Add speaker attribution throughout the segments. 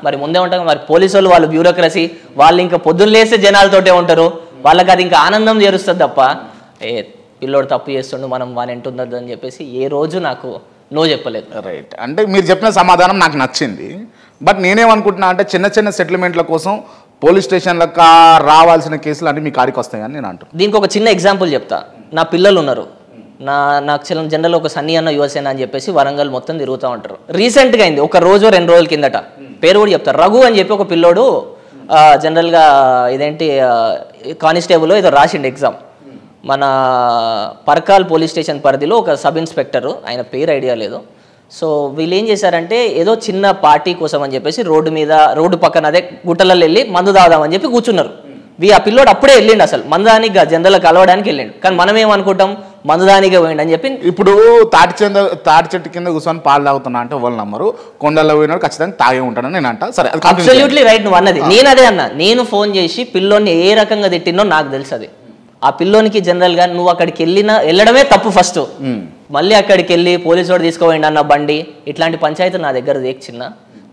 Speaker 1: మరి ముందే ఉంటాం. మరి పోలీసు వాళ్ళు బ్యూరోక్రసీ వాళ్ళు ఇంకా పొద్దున్న లేస్తే జనాలతోటే ఉంటారు. వాళ్ళకి అది ఇంకా ఆనందం చేరుస్తుంది తప్ప పిల్లోడు తప్పు చేస్తుండు మనం వాని ఎంటుండదు అని చెప్పేసి ఏ రోజు నాకు నో చెప్పలేదు.
Speaker 2: రైట్. అంటే మీరు చెప్పిన సమాధానం నాకు నచ్చింది. బట్ నేనేమనుకుంటున్నా అంటే చిన్న చిన్న సెటిల్మెంట్ల కోసం పోలీస్ స్టేషన్లకు రావాల్సిన కేసులు అన్నీ మీ కాడికి వస్తాయని నేను అంటాను.
Speaker 1: దీనికి ఒక చిన్న ఎగ్జాంపుల్ చెప్తా. నా పిల్లలు ఉన్నారు. నాకు జనరల్ ఒక సన్నీ అన్న యువసేన అని చెప్పేసి వరంగల్ మొత్తం తిరుగుతూ ఉంటారు. రీసెంట్గా అయింది ఒక రోజు 2 రోజుల కిందట. పేరు కూడా చెప్తారు. రఘు అని చెప్పి ఒక పిల్లోడు జనరల్గా ఇదేంటి కానిస్టేబుల్ ఏదో రాసిండు ఎగ్జామ్. మన పర్కాల్ పోలీస్ స్టేషన్ పరిధిలో ఒక సబ్ ఇన్స్పెక్టరు, ఆయన పేరు ఐడియా లేదు. సో వీళ్ళు ఏం చేశారంటే ఏదో చిన్న పార్టీ కోసం అని చెప్పేసి రోడ్డు పక్కన అదే గుట్టలలో వెళ్ళి మందు తాగుదామని చెప్పి కూర్చున్నారు. ఆ పిల్లోడు అప్పుడే వెళ్ళిండు. అసలు మందుదానికి జనరల్గా కలవడానికి వెళ్ళిండు. కానీ మనం ఏమనుకుంటాం మందుదానికే పోయిండు అని చెప్పి. ఇప్పుడు
Speaker 2: తాటి చెట్టు కింద కూర్చొని పాలు తాగుతున్నా అంటే వాళ్ళు నమ్మరు. కొండల్లో పోయినాడు ఖచ్చితంగా తాగే ఉంటాడని నేను అంట. సరే,
Speaker 1: అబ్సల్యూట్లీ రైట్ నువ్వు అన్నది. నేను అదే అన్నా. నేను ఫోన్ చేసి పిల్లోని ఏ రకంగా తిట్టినో నాకు తెలుసు. అది ఆ పిల్లోనికి జనరల్గా నువ్వు అక్కడికి వెళ్ళడమే తప్పు ఫస్ట్. మళ్ళీ అక్కడికి వెళ్ళి పోలీసు వాడు తీసుకోపోయిండు అన్న బండి ఇట్లాంటి పంచాయతీలు నా దగ్గర చిన్న.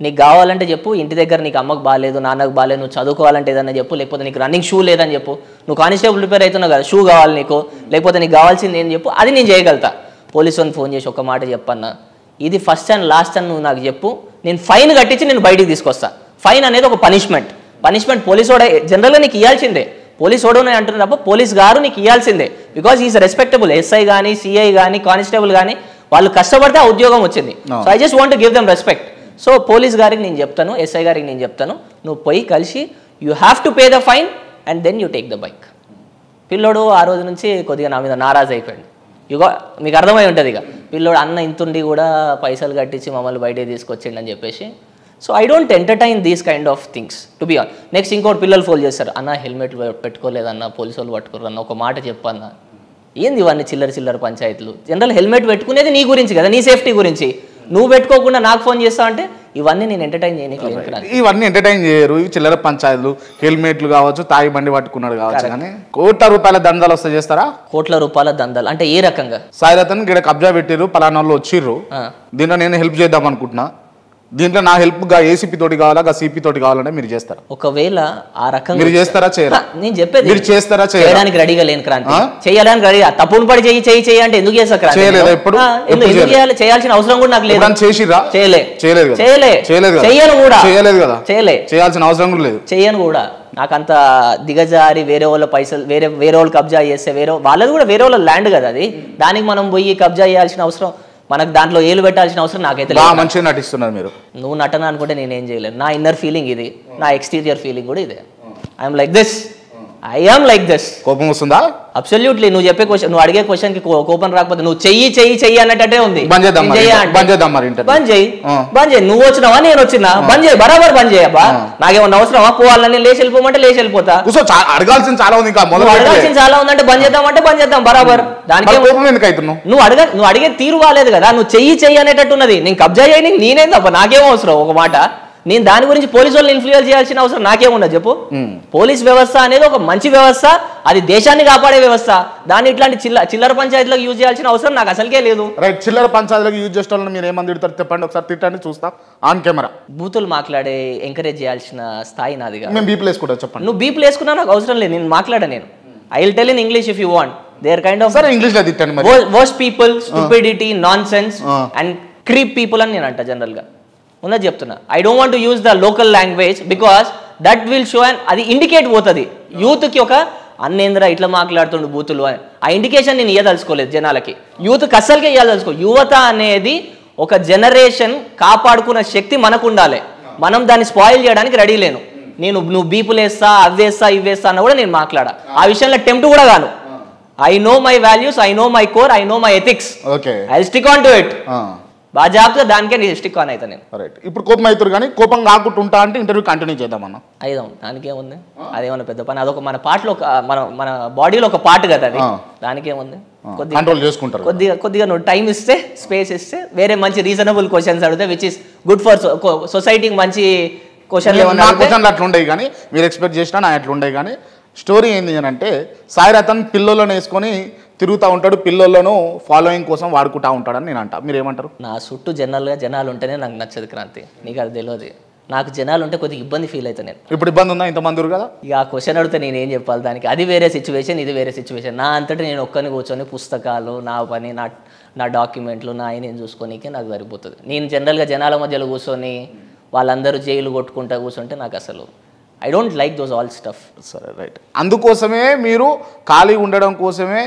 Speaker 1: నీకు కావాలంటే చెప్పు. ఇంటి దగ్గర నీకు అమ్మకు బాగాలేదు, నాన్నకు బాగాలేదు, నువ్వు చదువుకోవాలంటే ఏదన్నా చెప్పు. లేకపోతే నీకు రన్నింగ్ షూ లేదని చెప్పు. నువ్వు కానిస్టేబుల్ ప్రిపేర్ అవుతున్నావు కదా, షూ కావాలి నీకు. లేకపోతే నీకు కావాల్సింది ఏం చెప్పు, అది నేను చేయగలుగుతా. పోలీసు వాడిని ఫోన్ చేసి ఒక మాట చెప్పన్నా, ఇది ఫస్ట్ అండ్ లాస్ట్ అని నువ్వు నాకు చెప్పు. నేను ఫైన్ కట్టించి నేను బయటికి తీసుకొస్తా. ఫైన్ అనేది ఒక పనిష్మెంట్. పోలీసు వాడు జనరల్గా నీకు ఇవ్వాల్సిందే. పోలీసు వాడు అంటున్నారు తప్ప పోలీస్ గారు నీకు ఇవ్వాల్సిందే. Because is respectable. ఎస్ఐ కానీ, సిఐ కానీ, కానిస్టేబుల్ కానీ వాళ్ళు కష్టపడితే ఆ ఉద్యోగం వచ్చింది. So I just want to give them respect. So police గారికి నేను చెప్తాను, ఎస్ఐ గారికి నేను చెప్తాను, నువ్వు పోయి కలిసి you have to pay the fine and then you take the bike. పిల్లోడు ఆ రోజు నుంచి కొద్దిగా నా మీద నారాజ్ అయిపోయాడు. మీకు అర్థమై ఉంటుంది. ఇక పిల్లోడు అన్న ఇంతుండి కూడా పైసలు కట్టించి మమ్మల్ని బయటే తీసుకొచ్చిండు అని చెప్పేసి. So I don't entertain these kind of things to be on. Next ఇంకోటి పిల్లలు ఫోన్ చేస్తారు, అన్న హెల్మెట్ పెట్టుకోలేదన్న, పోలీసు వాళ్ళు పట్టుకోరన్న, ఒక మాట చెప్పన్న. ఏంది ఇవన్నీ చిల్లర పంచాయతీలు? జనరల్ హెల్మెట్ పెట్టుకునేది నీ గురించి కదా, నీ సేఫ్టీ గురించి. నువ్వు పెట్టుకోకుండా నాకు ఫోన్ చేస్తావు అంటే ఇవన్నీ నేను ఎంటర్టైన్ చేయడానికి.
Speaker 2: ఇవన్నీ ఎంటర్టైన్ చేయరు. చిల్లర పంచాయతీలు, హెల్మెట్లు కావచ్చు, తాగి బండి పట్టుకున్నాడు కావచ్చు. కానీ ₹1,00,00,000 దందాలు వస్తే చేస్తారా?
Speaker 1: ₹1,00,00,000 దందాలు అంటే ఏ రకంగా?
Speaker 2: సాయిరతన్ ఇక్కడ కబ్జా పెట్టిర్రు, పలానా వాళ్ళు వచ్చిర్రు, దీంట్లో నేను హెల్ప్ చేద్దాం అనుకుంటున్నా, దీంట్లో నా హెల్ప్ ఏసీపీ తోటి కావాలా, సిపి తోటి కావాలంటే మీరు చేస్తారా?
Speaker 1: ఒకవేళ ఆ రకంగా
Speaker 2: మీరు చేస్తారా చేయరా?
Speaker 1: నేను చెప్పేది
Speaker 2: మీరు చేస్తారా
Speaker 1: చేయడానికి రెడీగా లేని క్రాంతి. చేయడానికి రెడీ, తప్పును పడి చెయ్యి అంటే ఎందుకు చేస్తా క్రాంతి?
Speaker 2: చేయలేదు. ఎప్పుడు
Speaker 1: చేయాల్సిన అవసరం కూడా నాకు లేదు.
Speaker 2: చేసిరా? చేయలేదు
Speaker 1: చెయ్యను కూడా.
Speaker 2: చేయలేదు కదా, చేయాల్సిన అవసరం కూడా లేదు.
Speaker 1: చెయ్యను కూడా. నాకంత దిగజారి వేరే వాళ్ళ పైసలు వేరే వాళ్ళు కబ్జా చేస్తే వాళ్ళది కూడా వేరే వాళ్ళ ల్యాండ్ కదా అది. దానికి మనం పోయి కబ్జా చేయాల్సిన అవసరం, మనకు దాంట్లో ఏలు పెట్టాల్సిన అవసరం నాకైతే లేదు.
Speaker 2: మంచిగా నటిస్తున్నారు మీరు.
Speaker 1: నువ్వు నటన అనుకుంటే నేనేం చేయలేను. నా ఇన్నర్ ఫీలింగ్ ఇది, నా ఎక్స్టీరియర్ ఫీలింగ్ కూడా ఇదే. I'm like this. I am like this.
Speaker 2: కోపం వస్తుందా?
Speaker 1: అబ్సల్యూట్లీ. నువ్వు చెప్పే క్వశ్చన్, నువ్వు అడిగే క్వశ్చన్ కి కోపం రాకపోతే నువ్వు చెయ్యి అన్నట్టే ఉంది.
Speaker 2: బంద్ చేయి.
Speaker 1: నువ్వు వచ్చినావా నేను వచ్చినా? బంద్ చేయి, బరాబర్ బంద్ చేయ. నాకేమన్నా అవసరమా? పోవాలని లేచి వెళ్ళిపోమంటే లేచి వెళ్ళిపోతా.
Speaker 2: అడగాల్సిన చాలా ఉంది,
Speaker 1: అడగాల్సిన చాలా ఉందంటే బంద్ చేద్దామంటే బంద్ చేద్దాం బరాబర్. దానికి నువ్వు అడిగే తీరు బాగాలేదు కదా. నువ్వు చెయ్యి అనేటట్టు ఉన్నది. నేను కబ్జా చేయని నేనేం తప్ప నాకేమో అవసరం? ఒక మాట, నేను దాని గురించి పోలీసు వాళ్ళని ఇన్ఫ్లుయెన్స్ చేయాల్సిన అవసరం నాకేమున్నది చెప్పు? పోలీస్ వ్యవస్థ అనేది ఒక మంచి వ్యవస్థ, అది దేశాన్ని కాపాడే వ్యవస్థ. దాన్ని ఇట్లాంటి చిల్లర పంచాయతీలకు యూజ్ చేయాల్సిన అవసరం నాకు అసలుకే లేదు.
Speaker 2: రైట్. చిల్లర పంచాయతీలకు యూజ్ చేసిన మీరు ఏమని తిడతారు చెప్పండి ఒకసారి, తిట్టండి చూస్తాం ఆన్ కెమెరా.
Speaker 1: బూతులు మాట్లాడే ఎంకరేజ్ చేయాల్సిన స్థాయి నాది కాదు.
Speaker 2: మేము బీపులు వేసుకుంటాం చెప్పండి.
Speaker 1: నువ్వు బీపులు వేసుకున్నా నాకు అవసరం లేదు, నేను మాట్లాడా. నేను I will tell in English if you want. They are kind of
Speaker 2: English లో తిట్టండి.
Speaker 1: Worst people, stupidity, nonsense and creep people అని నేను అంట జనరల్ గా. ఉన్నది చెప్తున్నా. I don't want to use the local language because that will show and అది indicate పోతుంది యూత్కి. ఒక అన్నేంద్ర ఇట్లా మాట్లాడుతుండు బూతులు అని ఆ ఇండికేషన్ నేను ఇవ్వదలుచుకోలేదు జనాలకి. యూత్కి అస్సలకే ఇవ్వదలుచుకో. యువత అనేది ఒక జనరేషన్ కాపాడుకున్న శక్తి మనకు ఉండాలి. మనం దాన్ని స్పాయిల్ చేయడానికి రెడీ లేను. నువ్వు బీపులు వేస్తా, అవేస్తా, ఇవేస్తా అన్న కూడా నేను మాట్లాడా. ఆ విషయంలో టెంప్ట్ కూడా గాను. I know my values, I know my core, I know my ethics. I stick on to it. బాజాబ్గా దానికే నేను స్టిక్ ఆన్ అవుతా నేను.
Speaker 2: రైట్. ఇప్పుడు కోపం అవుతారు కానీ కోపం కాకుండా ఉంటా అంటే ఇంటర్వ్యూ కంటిన్యూ చేద్దామన్నా.
Speaker 1: అయిదాం, దానికేముంది? అదేమన్నా పెద్ద పని? అదొక మన పాటలో, మన బాడీలో ఒక పార్ట్ కదా అది. దానికేముంది?
Speaker 2: కంట్రోల్ చేసుకుంటారు.
Speaker 1: కొద్దిగా నువ్వు టైం ఇస్తే, స్పేస్ ఇస్తే, వేరే మంచి రీజనబుల్ క్వశ్చన్స్ అడిగితే విచ్ ఇస్ గుడ్ ఫర్ సొసైటీకి మంచి క్వశ్చన్లు
Speaker 2: అట్లా ఉండేవి కానీ మీరు ఎక్స్పెక్ట్ చేసినా నా అట్లా ఉండేవి. కానీ స్టోరీ ఏంది అని అంటే సాయిరతన్ పిల్లలను వేసుకొని తిరుగుతూ ఉంటాడు, పిల్లలను ఫాలోయింగ్ కోసం వాడుకుంటూ ఉంటాడని నేను అంటా. మీరు ఏమంటారు?
Speaker 1: నా చుట్టూ జనరల్గా జనాలు ఉంటేనే నాకు నచ్చదు క్రాంతి. నీకు అది తెలియదు. నాకు జనాలు ఉంటే కొద్దిగా ఇబ్బంది ఫీల్ అవుతాను నేను.
Speaker 2: ఇప్పుడు ఇబ్బంది ఉందా ఇంతమంది కదా?
Speaker 1: ఇక ఆ క్వశ్చన్ అడిగితే నేను ఏం చెప్పాలి దానికి? అది వేరే సిచ్యువేషన్, ఇది వేరే సిచ్యువేషన్. నా అంతటా నేను ఒక్కని కూర్చొని పుస్తకాలు, నా పని, నా డాక్యుమెంట్లు, నేను చూసుకోనికే నాకు సరిపోతుంది. నేను జనరల్గా జనాల మధ్యలో కూర్చొని వాళ్ళందరూ జైలు కొట్టుకుంటా కూర్చుంటే నాకు అసలు I don't like those all stuff.
Speaker 2: సరే, రైట్. అందుకోసమే మీరు ఖాళీ ఉండడం కోసమే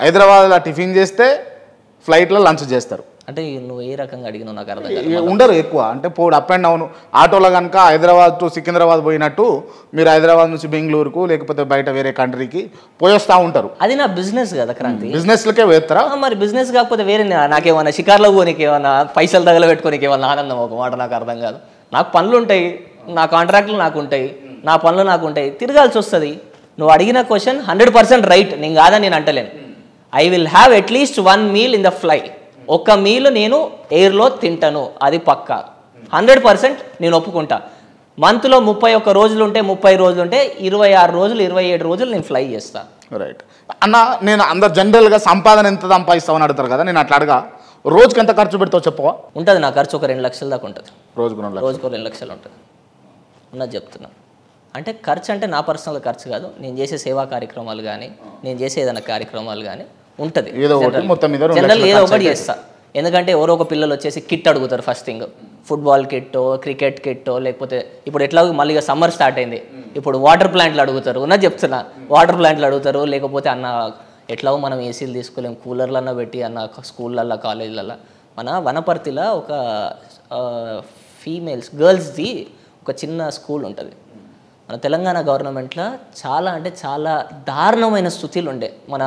Speaker 2: హైదరాబాద్లో టిఫిన్ చేస్తే ఫ్లైట్లో లంచ్ చేస్తారు.
Speaker 1: అంటే నువ్వు ఏ రకంగా అడిగినావు నాకు అర్థం కాదు.
Speaker 2: ఉండరు ఎక్కువ, అంటే పోడు అప్ అండ్ డౌన్ ఆటోలో కనుక హైదరాబాద్ టు సికింద్రాబాద్ పోయినట్టు మీరు హైదరాబాద్ నుంచి బెంగళూరుకు లేకపోతే బయట వేరే కంట్రీకి పోయేస్తూ ఉంటారు.
Speaker 1: అది నా బిజినెస్ కదా క్రాంతి.
Speaker 2: బిజినెస్లకే వేస్తారా?
Speaker 1: మరి బిజినెస్ కాకపోతే వేరే నాకేమన్నా షికార్లో పోనీకి ఏమన్నా పైసలు తగలబెట్టుకోనికి ఏమన్నా ఆనందం ఒక మాట నాకు అర్థం కాదు. నాకు పనులు ఉంటాయి, నా కాంట్రాక్ట్లు నాకు ఉంటాయి, నా పనులు నాకు ఉంటాయి, తిరగాల్సి వస్తుంది. నువ్వు అడిగిన క్వశ్చన్ 100% రైట్, నేను కాదని నేను అంటలేను. I will have at least 1 meal in the fly. ఒక్క మీల్ నేను ఎయిర్లో తింటాను, అది పక్కా 100% నేను ఒప్పుకుంటా. మంత్లో 31 రోజులు ఉంటే 30 రోజులు ఉంటే 26 రోజులు 27 రోజులు నేను ఫ్లై చేస్తా.
Speaker 2: రైట్ అన్న, నేను అందరు జనరల్గా సంపాదన ఎంత సంపాదిస్తామని అడుగుతారు కదా, నేను అట్లా అడగా రోజుకి ఎంత ఖర్చు పెడతావు చెప్పవా?
Speaker 1: ఉంటుంది నా ఖర్చు ఒక 2 లక్షల దాకా ఉంటుంది.
Speaker 2: రోజుకు
Speaker 1: 2 లక్షలు ఉంటుంది ఉన్నది చెప్తున్నా. అంటే ఖర్చు అంటే నా పర్సనల్ ఖర్చు కాదు, నేను చేసే సేవా కార్యక్రమాలు కానీ, నేను చేసే ఏదైనా కార్యక్రమాలు కానీ ఉంటుంది. జనరల్ ఏదో ఒకటి చేస్తా. ఎందుకంటే ఎవరో ఒక పిల్లలు వచ్చేసి కిట్ అడుగుతారు. ఫస్ట్ థింగ్ ఫుట్బాల్ కిట్టో, క్రికెట్ కిట్టో, లేకపోతే ఇప్పుడు ఎట్లా మళ్ళీ సమ్మర్ స్టార్ట్ అయింది, ఇప్పుడు వాటర్ ప్లాంట్లు అడుగుతారు. ఉన్నది చెప్తున్నా, వాటర్ ప్లాంట్లు అడుగుతారు. లేకపోతే అన్న ఎట్లాగో మనం ఏసీలు తీసుకోలేం, కూలర్లన్నా పెట్టి అన్న స్కూళ్ళల్లో, కాలేజీలలో. మన వనపర్తిలో ఒక ఫీమేల్స్ గర్ల్స్ది ఒక చిన్న స్కూల్ ఉంటుంది. మన తెలంగాణ గవర్నమెంట్లో చాలా అంటే చాలా దారుణమైన స్థితిలు ఉండే మన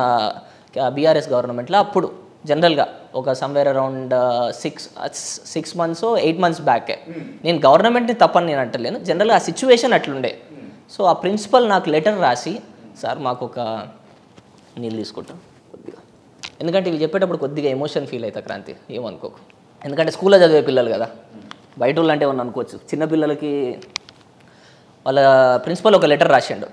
Speaker 1: బీఆర్ఎస్ గవర్నమెంట్లో. అప్పుడు జనరల్గా ఒక సమ్వేర్ అరౌండ్ 6 months 8 months బ్యాకే. నేను గవర్నమెంట్ని తప్పని నేను అంటలేను, జనరల్గా ఆ సిచ్యువేషన్ అట్లుండే. సో ఆ ప్రిన్సిపల్ నాకు లెటర్ రాసి, సార్ మాకు ఒక నీళ్ళు తీసుకుంటాం కొద్దిగా, ఎందుకంటే ఇవి చెప్పేటప్పుడు కొద్దిగా ఎమోషన్ ఫీల్ అవుతా క్రాంతి, ఏమనుకోకు. ఎందుకంటే స్కూల్లో చదివే పిల్లలు కదా, బయట వాళ్ళు అంటే ఏమన్నా అనుకోవచ్చు. చిన్నపిల్లలకి వాళ్ళ ప్రిన్సిపల్ ఒక లెటర్ రాసిండు,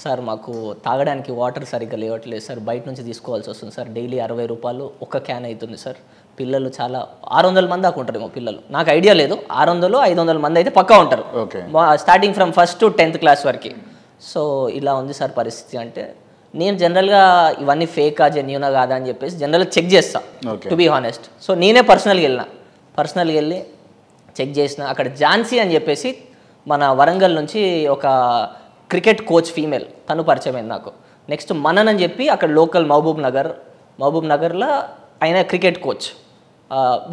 Speaker 1: సార్ మాకు తాగడానికి వాటర్ సరిగ్గా లేవట్లేదు సార్, బయట నుంచి తీసుకోవాల్సి వస్తుంది సార్, డైలీ 60 రూపాయలు ఒక క్యాన్ అవుతుంది సార్, పిల్లలు చాలా 600 మంది దాకా ఉంటారేమో పిల్లలు, నాకు ఐడియా లేదు, 600-500 మంది అయితే పక్కా ఉంటారు starting from 1st to 10th class వరకు. సో ఇలా ఉంది సార్ పరిస్థితి. అంటే నేను జనరల్గా ఇవన్నీ ఫేకా జెన్యూనా కాదా అని చెప్పేసి జనరల్గా చెక్ చేస్తా, టు బీ హానెస్ట్. సో నేనే పర్సనల్గా వెళ్ళి చెక్ చేసిన. అక్కడ ఝాన్సీ అని చెప్పేసి మన వరంగల్ నుంచి ఒక క్రికెట్ కోచ్ ఫీమేల్, తను పరిచయం అయింది నాకు. నెక్స్ట్ మనన్ అని చెప్పి అక్కడ లోకల్ మహబూబ్ నగర్లో ఆయన క్రికెట్ కోచ్.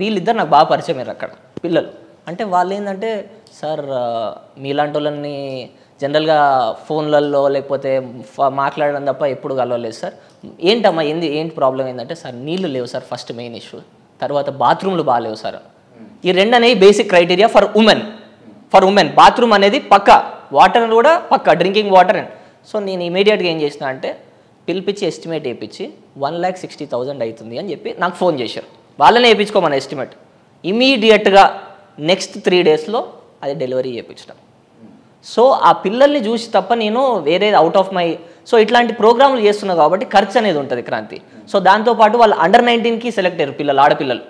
Speaker 1: వీళ్ళిద్దరు నాకు బాగా పరిచయం అయ్యారు అక్కడ పిల్లలు. అంటే వాళ్ళు ఏంటంటే, సార్ మీలాంటి వాళ్ళని జనరల్గా ఫోన్లలో లేకపోతే మాట్లాడడం తప్ప ఎప్పుడు కలవలేదు సార్, ఏంటమ్మా ఏంటి ప్రాబ్లం ఏంటంటే, సార్ నీళ్ళు లేవు సార్ ఫస్ట్ మెయిన్ ఇష్యూ, తర్వాత బాత్రూమ్లు బాగాలేవు సార్. ఈ రెండు అనేవి basic criteria for women. Bathroom అనేది పక్కా, వాటర్ కూడా పక్కా, డ్రింకింగ్ వాటర్ అండ్. సో నేను ఇమీడియట్గా ఏం చేసిన అంటే పిలిపించి ఎస్టిమేట్ వేయించి 1,60,000 అవుతుంది అని చెప్పి నాకు ఫోన్ చేశారు. వాళ్ళనే వేయించుకోమని ఎస్టిమేట్. ఇమీడియట్గా నెక్స్ట్ 3 daysలో అది డెలివరీ చేయించడం. సో ఆ పిల్లల్ని చూసి తప్ప నేను వేరే అవుట్ ఆఫ్ మై, సో ఇట్లాంటి ప్రోగ్రాములు చేస్తున్నా కాబట్టి ఖర్చు అనేది ఉంటుంది క్రాంతి. సో దాంతోపాటు వాళ్ళు అండర్ 19కి సెలెక్ట్ అయ్యారు పిల్లలు, ఆడపిల్లలు.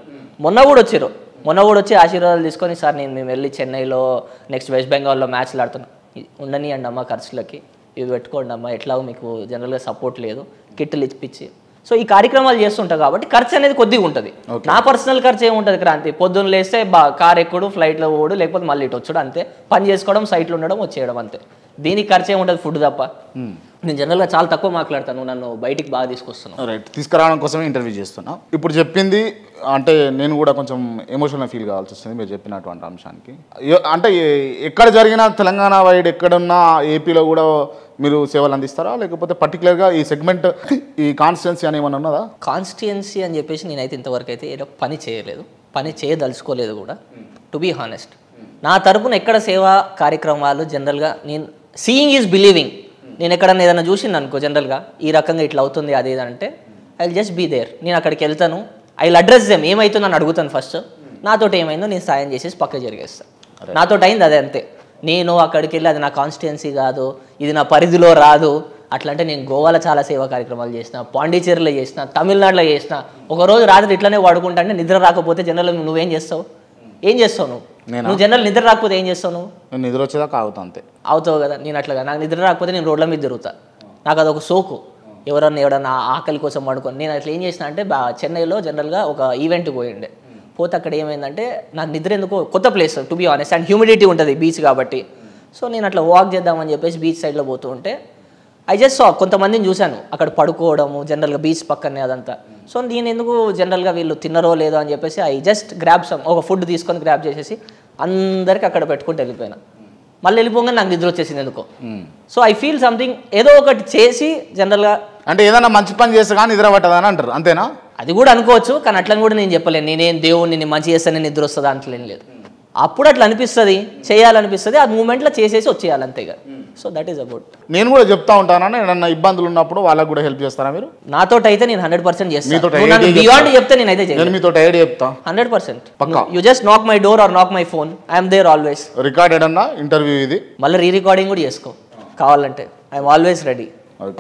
Speaker 1: మొన్న కూడా వచ్చి ఆశీర్వాదాలు తీసుకొని, సార్ మేము వెళ్ళి చెన్నైలో నెక్స్ట్ వెస్ట్ బెంగాల్లో మ్యాచ్లు ఆడుతున్నాం, ఉండని అండి అమ్మ ఖర్చులకి ఇవి పెట్టుకోండి అమ్మ, ఎట్లాగో మీకు జనరల్గా సపోర్ట్ లేదు, కిట్లు ఇప్పించి. సో ఈ కార్యక్రమాలు చేస్తుంటా కాబట్టి ఖర్చు అనేది కొద్దిగా ఉంటుంది. నా పర్సనల్ ఖర్చు ఏముంటుంది క్రాంతి, పొద్దున్న లేస్తే కార్ ఎక్కుడు, ఫ్లైట్లో పోడు, లేకపోతే మళ్ళీ ఇటు వచ్చాడు అంతే, పని చేసుకోవడం, సైట్లో ఉండడం, వచ్చేయడం అంతే. దీనికి ఖర్చు ఏముంటుంది, ఫుడ్ తప్ప. నేను జనరల్గా చాలా తక్కువ మాట్లాడతాను, నన్ను బయటికి బాగా తీసుకొస్తున్నాను.
Speaker 2: రైట్, తీసుకురావడం కోసమే ఇంటర్వ్యూ చేస్తున్నా. ఇప్పుడు చెప్పింది అంటే నేను కూడా కొంచెం ఎమోషనల్ ఫీల్ కావాల్సి వస్తుంది మీరు చెప్పినటువంటి అంశానికి. అంటే ఎక్కడ జరిగినా తెలంగాణ వైడ్ ఎక్కడున్నా ఏపీలో కూడా మీరు సేవలు అందిస్తారా, లేకపోతే పర్టికులర్గా ఈ సెగ్మెంట్ ఈ కాన్స్టిట్యున్సీ అని ఏమన్నా ఉన్నదా?
Speaker 1: కాన్స్టిట్యున్సీ అని చెప్పేసి నేనైతే ఇంతవరకు అయితే ఏదో పని చేయలేదు, పని చేయదలుచుకోలేదు కూడా, టు బీ హానెస్ట్. నా తరపున ఎక్కడ సేవా కార్యక్రమాలు జనరల్గా నేను సీయింగ్ ఈజ్ బిలీవింగ్. నేను ఎక్కడన్నా ఏదైనా చూసింది అనుకో జనరల్గా ఈ రకంగా ఇట్లా అవుతుంది అది అంటే I will just be there. నేను అక్కడికి వెళ్తాను, ఐ విల్ అడ్రస్ దెమ్, ఏమవుతుందో అని అడుగుతాను ఫస్ట్, నాతో ఏమైందో నేను సాయం చేసేసి పక్క జరిగేస్తాను. నాతో అయింది అదే అంతే. నేను అక్కడికి వెళ్ళి అది నా కాన్స్టిట్యున్సీ కాదు, ఇది నా పరిధిలో రాదు అట్లా అంటే, నేను గోవాలో చాలా సేవా కార్యక్రమాలు చేసిన, పాండిచేరిలో చేసిన, తమిళనాడులో చేసిన. ఒకరోజు రాత్రి ఇట్లనే వాడుకుంటా అంటే నిద్ర రాకపోతే జనరల్గా నువ్వేం చేస్తావు, ఏం చేస్తావు నువ్వు జనరల్ నిద్ర రాకపోతే ఏం చేస్తావు
Speaker 2: నేను నిద్ర వచ్చేదాకా ఆగుతా అంతే.
Speaker 1: అవుతావు కదా, నేను అట్లాగా నాకు నిద్ర రాకపోతే నేను రోడ్ల మీద తిరుగుతా, నాకు అదొక సోకు. ఎవరన్నా ఆకలి కోసం పడుకొని నేను అట్లా ఏం చేసిన అంటే చెన్నైలో జనరల్గా ఒక ఈవెంట్కి పోయిండే, పోతే అక్కడ ఏమైందంటే నాకు నిద్ర ఎందుకో కొత్త place to be honest and humidity ఉంటుంది బీచ్ కాబట్టి. సో నేను అట్లా వాక్ చేద్దామని చెప్పేసి బీచ్ సైడ్లో పోతూ ఉంటే ఐ జస్ట్ సా కొంతమందిని చూశాను అక్కడ పడుకోవడము జనరల్గా బీచ్ పక్కనే అదంతా. సో నేను ఎందుకు జనరల్గా వీళ్ళు తిన్నరో లేదో అని చెప్పేసి ఐ జస్ట్ గ్రాబ్ ఒక ఫుడ్ తీసుకొని గ్రాబ్ చేసేసి అందరికి అక్కడ పెట్టుకుంటూ వెళ్ళిపోయినా. మళ్ళీ వెళ్ళిపోగానే నాకు నిద్ర వచ్చేసింది ఎందుకో. సో ఐ ఫీల్ సంథింగ్ ఏదో ఒకటి చేసి జనరల్గా
Speaker 2: అంటే ఏదైనా మంచి పని చేస్తే కానీ నిద్ర పట్టదని అంటారు, అంతేనా?
Speaker 1: అది కూడా అనుకోవచ్చు, కానీ అట్లని కూడా నేను చెప్పలేను. నేనేం దేవుడిని నేను మంచి చేస్తాను నిద్ర వస్తుందా అంటలే ఏం లేదు. అప్పుడు అట్లా అనిపిస్తుంది, చేయాలనిపిస్తుంది, ఆ మూమెంట్లో చేసేసి వచ్చేయాలి అంతేగా. So that is about.
Speaker 2: నేను కూడా చెప్తా ఉంటాను, ఏదన్నా ఇబ్బందులు ఉన్నప్పుడు వాళ్ళకు కూడా హెల్ప్ చేస్తారా మీరు?
Speaker 1: నాతో అయితే నేను 100% చేస్తాను. బియాండ్ చెప్తే నేనైతే
Speaker 2: నేను మీతో ఐడియా చెప్తా
Speaker 1: 100%. You just knock my door or knock my phone, I'm there always.
Speaker 2: Recorded అన్నా ఇంటర్వ్యూ ఇది,
Speaker 1: మళ్ళీ రికార్డింగ్ కూడా చేసుకో కావాలంటే, ఐఎమ్ ఆల్వేస్ రెడీ.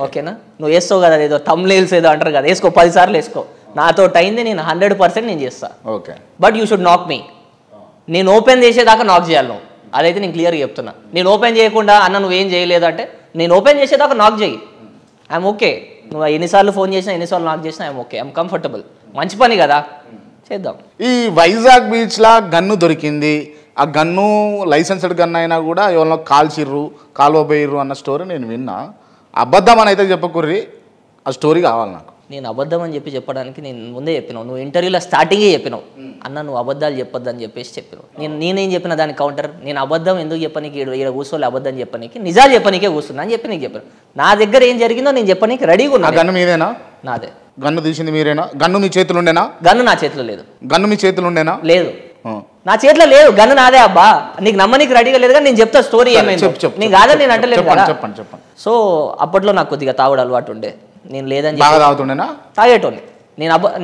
Speaker 1: ఓకేనా? నువ్వు వేస్తావు కదా ఏదో తమ్నేల్స్ ఏదో అంటారు కదా, వేసుకో 10 సార్లు వేసుకో. నాతో అయింది నేను 100% నేను చేస్తా.
Speaker 2: ఓకే, బట్
Speaker 1: యూ షుడ్ నాక్ మీ. నేను ఓపెన్ చేసేదాకా నాక్ చేయాలి నువ్వు, అదైతే నేను క్లియర్గా చెప్తున్నా. నేను ఓపెన్ చేయకుండా అన్న నువ్వేం చేయలేదు అంటే నేను ఓపెన్ చేసేదాకా నాక్ చేయి, ఐఎమ్ ఓకే. నువ్వు ఎన్నిసార్లు ఫోన్ చేసినా ఎన్నిసార్లు నాక్ చేసినా ఐఎమ్ ఓకే, ఐఎమ్ కంఫర్టబుల్. మంచి పని కదా, చేద్దాం.
Speaker 2: ఈ వైజాగ్ బీచ్లో గన్ను దొరికింది, ఆ గన్ను లైసెన్స్డ్ గన్ అయినా కూడా ఎవరినో కాల్చిర్రు కాలువబోయిర్రు అన్న స్టోరీ నేను విన్నా. అబద్ధం అని అయితే చెప్పకుర్రి, ఆ స్టోరీ కావాలి నాకు.
Speaker 1: నేను అబద్ధం అని చెప్పడానికి నేను ముందే చెప్పినావు, నువ్వు ఇంటర్వ్యూలో స్టార్టింగే చెప్పినావు అన్న నువ్వు అబద్ధాలు చెప్పొద్దని చెప్పేసి చెప్పినావు. నేనేం చెప్పిన దాని కౌంటర్, నేను అబద్ధం ఎందుకు చెప్పనీకి ఇక్కడ కూర్చోలే, అబద్ధం చెప్పనీకి నిజాలు చెప్పనీకే కూర్చున్నా అని చెప్పి నీకు చెప్పాను. నా దగ్గర ఏం జరిగిందో నేను చెప్పనీకి రెడీగా ఉన్నా.
Speaker 2: గన్ను మీదేనా?
Speaker 1: నాదే.
Speaker 2: గన్ను తీసింది మీరేనా? గన్ను మీ చేతులు ఉండేనా?
Speaker 1: గన్ను నా చేతిలో లేదు.
Speaker 2: గన్ను మీ చేతులు ఉండేనా?
Speaker 1: లేదు, నా చేతిలో లేదు. గన్ను నాదే అబ్బా, నీకు నమ్మనీకి రెడీగా లేదు కానీ నేను చెప్తా స్టోరీ ఏమైంది. నీకు కాదని నేను అంటలేదు కదా.
Speaker 2: చెప్పండి.
Speaker 1: సో అప్పట్లో నాకు కొద్దిగా తాగుడు అలవాటు ఉండే, నేను లేదని
Speaker 2: బాగా తాగుతుండేనా?
Speaker 1: తాగేటోని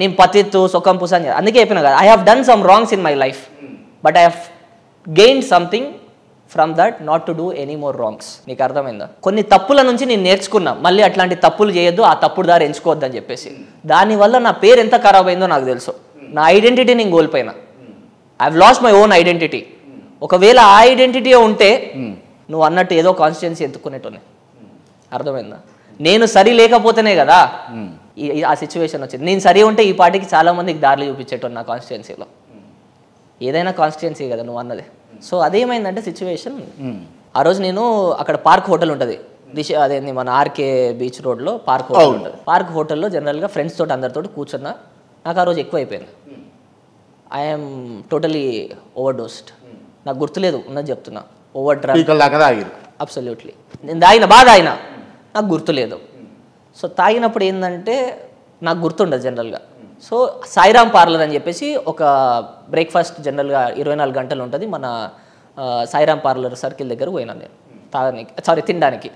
Speaker 1: నేను పతిత్తు సొక్కం పూస అని అందుకే చెప్పిన కదా, I have done some wrongs in my life but I have gain something from that not to do any more wrongs. నీకు అర్థమైందా? కొన్ని తప్పుల నుంచి నేను నేర్చుకున్నా, మళ్ళీ అట్లాంటి తప్పులు చేయొద్దు, ఆ తప్పుడు దారి ఎంచుకోవద్దని చెప్పేసి. దానివల్ల నా పేరు ఎంత ఖరాబ్ అయిందో నాకు తెలుసు. నా ఐడెంటిటీ నేను కోల్పోయినా, I have lost my own identity. ఒకవేళ ఆ ఐడెంటిటీ ఉంటే నువ్వు అన్నట్టు ఏదో కాన్స్టిట్యున్సీ ఎత్తుకునేటోనే. అర్థమైందా? నేను సరి లేకపోతేనే కదా ఆ సిచ్యువేషన్ వచ్చింది. నేను సరి ఉంటే ఈ పార్టీకి చాలా మందికి దారులు చూపించేటోను నా కాన్స్టిట్యున్సీలో. ఏదైనా కాన్స్టిట్యున్సీ కదా నువ్వు అన్నది. సో అదేమైందంటే సిచ్యువేషన్, ఆ రోజు నేను అక్కడ పార్క్ హోటల్ ఉంటుంది అదేంది మన ఆర్కే బీచ్ రోడ్లో పార్క్ హోటల్ ఉంటుంది. పార్క్ హోటల్లో జనరల్గా ఫ్రెండ్స్ తోటి అందరితో కూర్చున్నా. నాకు ఆ రోజు ఎక్కువ అయిపోయింది. I'm totally over dosed. నాకు గుర్తులేదు ఉన్నది చెప్తున్నా. Over drug absolutely. నేను బాగా తాగిన, నాకు గుర్తులేదు. సో తాగినప్పుడు ఏంటంటే నాకు గుర్తుండదు జనరల్గా. సో సాయిరామ్ పార్లర్ అని చెప్పేసి ఒక బ్రేక్ఫాస్ట్ జనరల్గా 24 గంటలు ఉంటుంది మన సాయిరామ్ పార్లర్ సర్కిల్ దగ్గర పోయినాను నేను తినడానికి.